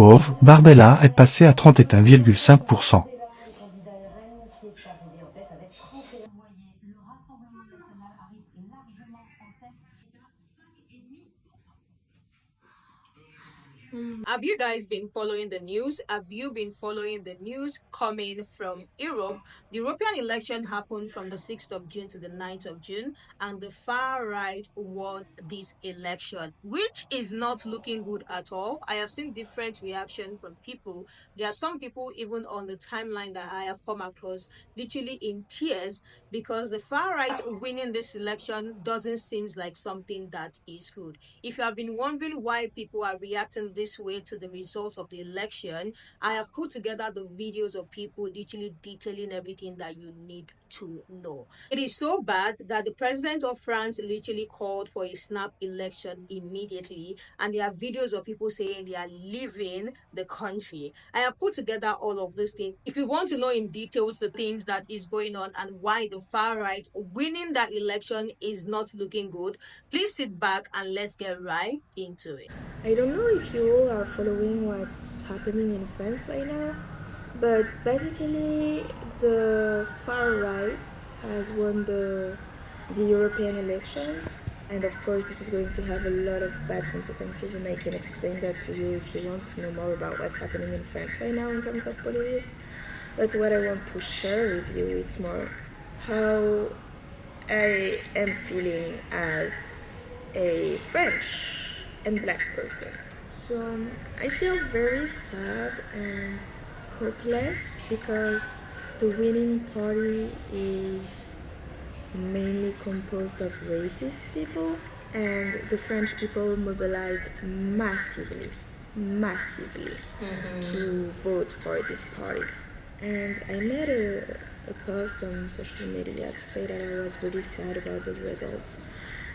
Pauvre, Barbella est passé à 31,5%. Have you guys been following the news? Have you been following the news coming from Europe? The European election happened from the 6th of June to the 9th of June, and the far right won this election, which is not looking good at all. I have seen different reaction from people. There are some people even on the timeline that I have come across literally in tears because the far right winning this election doesn't seem like something that is good. If you have been wondering why people are reacting this way to the result of the election, I have put together the videos of people literally detailing everything that you need to know. It is so bad that the president of France literally called for a snap election immediately, and there are videos of people saying they are leaving the country. I have put together all of these things. If you want to know in details the things that is going on and why the far right winning that election is not looking good, please sit back and let's get right into it. I don't know if you all are following what's happening in France right now, but basically the far right has won the European elections, and of course this is going to have a lot of bad consequences, and I can explain that to you if you want to know more about what's happening in France right now in terms of politics. But what I want to share with you is more how I am feeling as a French and black person. So I feel very sad and hopeless because the winning party is mainly composed of racist people, and the French people mobilized massively to vote for this party. And I made a post on social media to say that I was really sad about those results.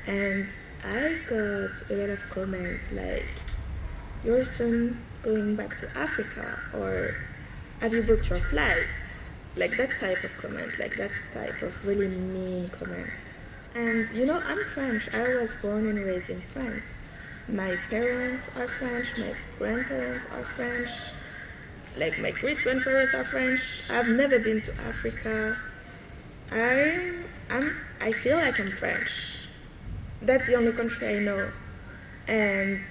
And I got a lot of comments like, your son going back to Africa, or have you booked your flights? Like that type of comment, like that type of really mean comments. And you know, I'm French. I was born and raised in France. My parents are French, my grandparents are French, like my great grandparents are French. I've never been to Africa. I feel like I'm French. That's the only country I know. And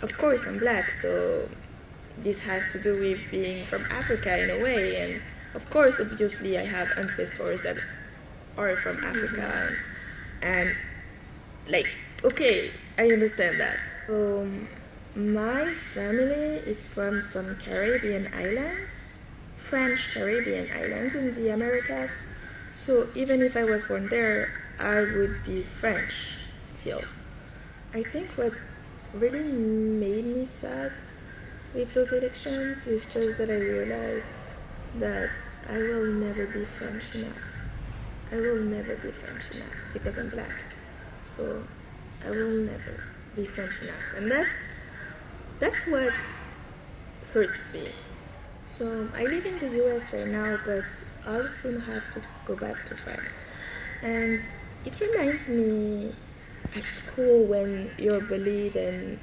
of course I'm black, so this has to do with being from Africa in a way. And of course, obviously, I have ancestors that are from Africa. And like, okay, I understand that. My family is from some Caribbean islands, French Caribbean islands in the Americas. So even if I was born there, I would be French still. I think what really made me sad with those elections is just that I realized that I will never be French enough. I will never be French enough because I'm black. So I will never be French enough. And that's what hurts me. So I live in the US right now, but I'll soon have to go back to France. And it reminds me at school when you're bullied and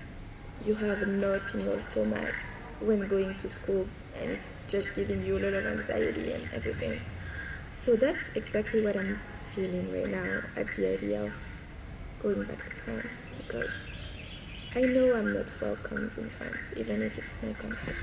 you have a knot in your stomach when going to school, and it's just giving you a lot of anxiety and everything. So that's exactly what I'm feeling right now at the idea of going back to France, because I know I'm not welcomed in France, even if it's my country.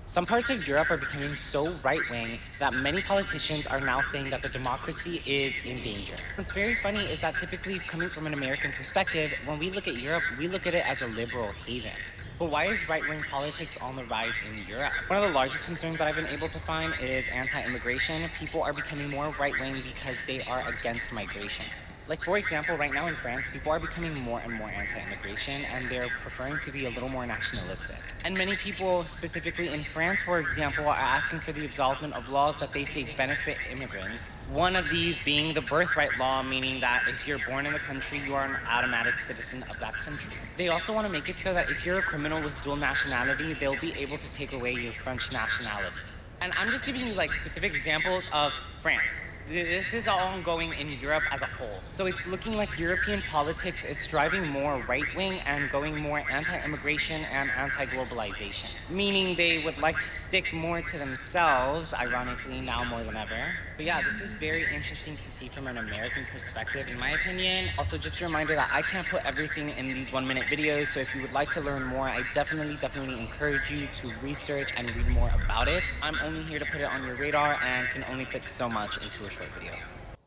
Some parts of Europe are becoming so right-wing that many politicians are now saying that the democracy is in danger. What's very funny is that typically, coming from an American perspective, when we look at Europe, we look at it as a liberal haven. But why is right-wing politics on the rise in Europe? One of the largest concerns that I've been able to find is anti-immigration. People are becoming more right-wing because they are against migration. Like, for example, right now in France, people are becoming more and more anti-immigration, and they're preferring to be a little more nationalistic. And many people, specifically in France, for example, are asking for the absolvement of laws that they say benefit immigrants. One of these being the birthright law, meaning that if you're born in the country, you are an automatic citizen of that country. They also want to make it so that if you're a criminal with dual nationality, they'll be able to take away your French nationality. And I'm just giving you like specific examples of France. This is all going in Europe as a whole. So it's looking like European politics is driving more right-wing and going more anti-immigration and anti-globalization. Meaning they would like to stick more to themselves, ironically, now more than ever. But yeah, this is very interesting to see from an American perspective, in my opinion. Also, just a reminder that I can't put everything in these 1-minute videos, so if you would like to learn more, I definitely encourage you to research and read more about it. I'm only here to put it on your radar and can only fit so much into a short video.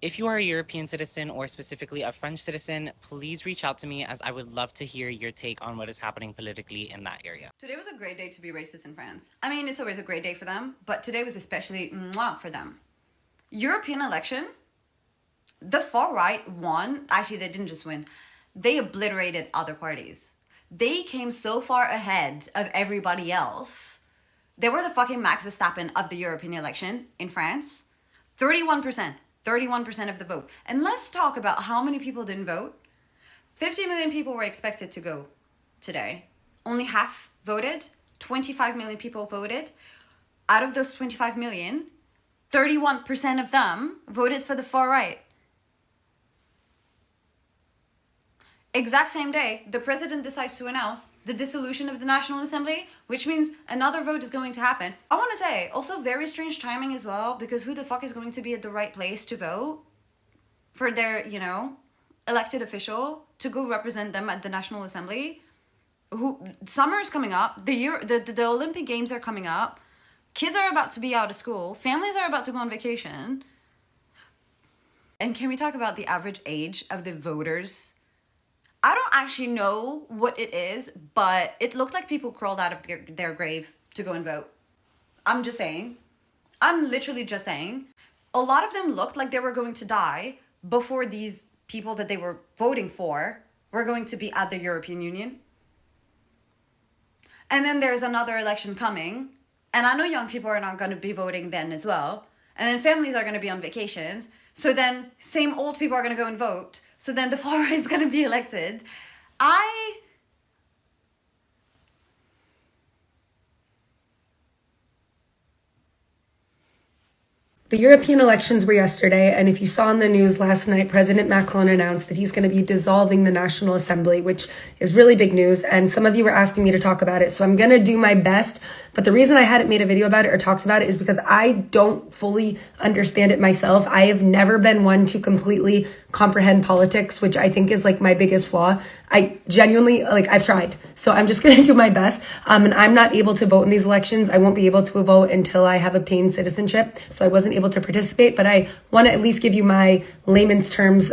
If you are a European citizen or specifically a French citizen, please reach out to me as I would love to hear your take on what is happening politically in that area. Today was a great day to be racist in France. I mean, it's always a great day for them, but today was especially mwah for them. European election, the far right won. Actually, they didn't just win. They obliterated other parties. They came so far ahead of everybody else. They were the fucking Max Verstappen of the European election in France. 31% of the vote. And let's talk about how many people didn't vote. 50 million people were expected to go today. Only half voted. 25 million people voted. Out of those 25 million, 31% of them voted for the far right. Exact same day, the president decides to announce the dissolution of the National Assembly, which means another vote is going to happen. I want to say, also very strange timing as well, because who the fuck is going to be at the right place to vote for their, you know, elected official to go represent them at the National Assembly? Summer is coming up, the Olympic Games are coming up, kids are about to be out of school, families are about to go on vacation. And can we talk about the average age of the voters? I don't actually know what it is, but it looked like people crawled out of their grave to go and vote. I'm just saying. I'm literally just saying. A lot of them looked like they were going to die before these people that they were voting for were going to be at the European Union. And then there's another election coming. And I know young people are not going to be voting then as well. And then families are going to be on vacations. So then same old people are going to go and vote. So then the far right is going to be elected. The European elections were yesterday, and if you saw in the news last night, President Macron announced that he's going to be dissolving the National Assembly, which is really big news, and some of you were asking me to talk about it, so I'm going to do my best. But the reason I hadn't made a video about it or talked about it is because I don't fully understand it myself. I have never been one to completely comprehend politics, which I think is like my biggest flaw. I genuinely, I've tried. So I'm just going to do my best. And I'm not able to vote in these elections. I won't be able to vote until I have obtained citizenship. So I wasn't able to participate, but I want to at least give you my layman's terms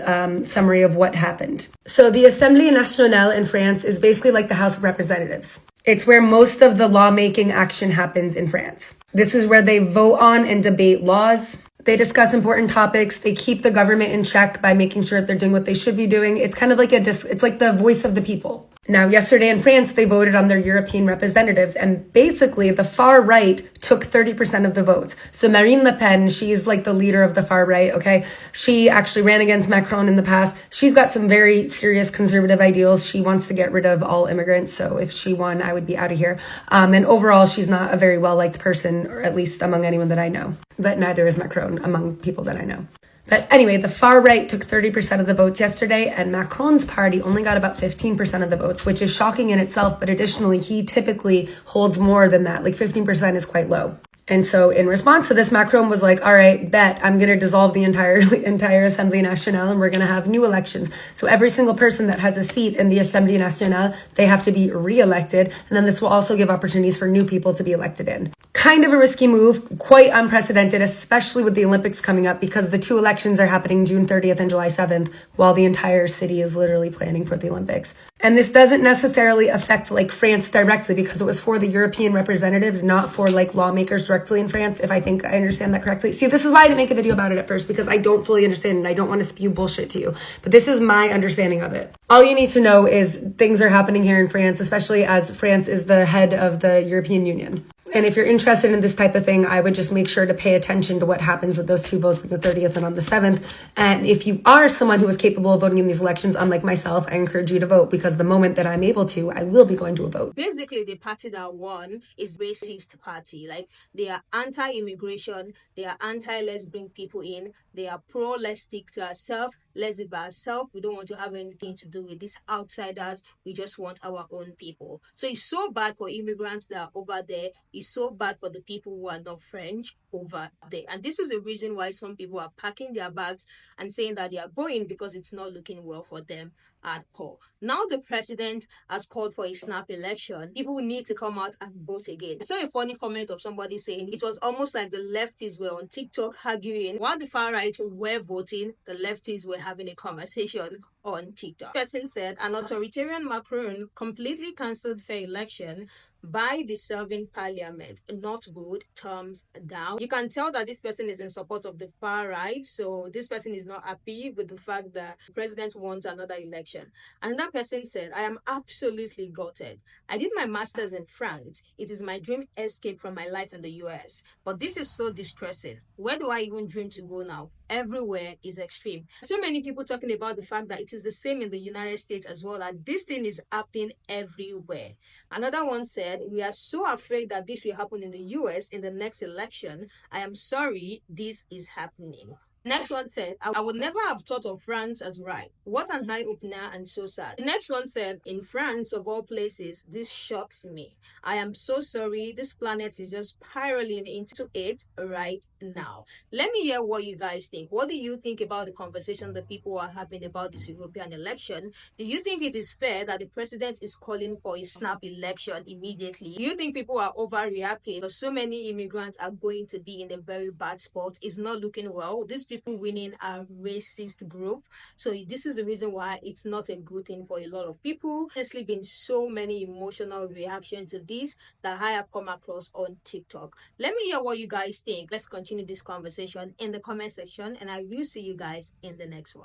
summary of what happened. So the Assemblée Nationale in France is basically like the House of Representatives. It's where most of the lawmaking action happens in France. This is where they vote on and debate laws. They discuss important topics. They keep the government in check by making sure that they're doing what they should be doing. It's kind of like it's like the voice of the people. Now, yesterday in France, they voted on their European representatives, and basically the far right took 30% of the votes. So Marine Le Pen, she's like the leader of the far right, okay? She actually ran against Macron in the past. She's got some very serious conservative ideals. She wants to get rid of all immigrants, so if she won, I would be out of here. And overall, she's not a very well-liked person, or at least among anyone that I know. But neither is Macron among people that I know. But anyway, the far right took 30% of the votes yesterday, and Macron's party only got about 15% of the votes, which is shocking in itself. But additionally, he typically holds more than that. Like 15% is quite low. And so in response to this, Macron was like, all right, bet I'm going to dissolve the entire Assemblée Nationale and we're going to have new elections. So every single person that has a seat in the Assemblée Nationale, they have to be re-elected. And then this will also give opportunities for new people to be elected in. Kind of a risky move, quite unprecedented, especially with the Olympics coming up, because the two elections are happening June 30th and July 7th, while the entire city is literally planning for the Olympics. And this doesn't necessarily affect like France directly, because it was for the European representatives, not for like lawmakers directly in France, if I think I understand that correctly. See, this is why I didn't make a video about it at first, because I don't fully understand and I don't want to spew bullshit to you. But this is my understanding of it. All you need to know is things are happening here in France, especially as France is the head of the European Union. And if you're interested in this type of thing, I would just make sure to pay attention to what happens with those 2 votes on the 30th and on the 7th. And if you are someone who is capable of voting in these elections, unlike myself, I encourage you to vote, because the moment that I'm able to, I will be going to a vote. Basically, the party that won is racist party. Like, they are anti-immigration, they are anti-let's bring people in, they are pro let's stick to ourselves, let's be by ourselves. We don't want to have anything to do with these outsiders. We just want our own people. So it's so bad for immigrants that are over there. It's so bad for the people who are not French over there. And this is the reason why some people are packing their bags and saying that they are going, because it's not looking well for them at all. Now the president has called for a snap election. People need to come out and vote again. I saw a funny comment of somebody saying it was almost like the leftists were on TikTok arguing while the far right were voting. The leftists were having a conversation on TikTok. The person said an authoritarian Macron completely cancelled fair election by the serving parliament. Not good, thumbs down. You can tell that this person is in support of the far right, so this person is not happy with the fact that the president wants another election. And that person said, I am absolutely gutted. I did my master's in France. It is my dream escape from my life in the US. But this is so distressing. Where do I even dream to go now? Everywhere is extreme. So many people talking about the fact that it is the same in the United States as well, and this thing is happening everywhere. Another one said, we are so afraid that this will happen in the US in the next election. I am sorry this is happening. Next one said, I would never have thought of France as right. What an eye-opener and so sad. The next one said, in France, of all places, this shocks me. I am so sorry. This planet is just spiraling into it right now. Let me hear what you guys think. What do you think about the conversation that people are having about this European election? Do you think it is fair that the president is calling for a snap election immediately? Do you think people are overreacting? Because so many immigrants are going to be in a very bad spot. It's not looking well. These people winning are racist group. So this is the reason why it's not a good thing for a lot of people. There's been so many emotional reactions to this that I have come across on TikTok. Let me hear what you guys think. Let's continue this conversation in the comment section, and I will see you guys in the next one.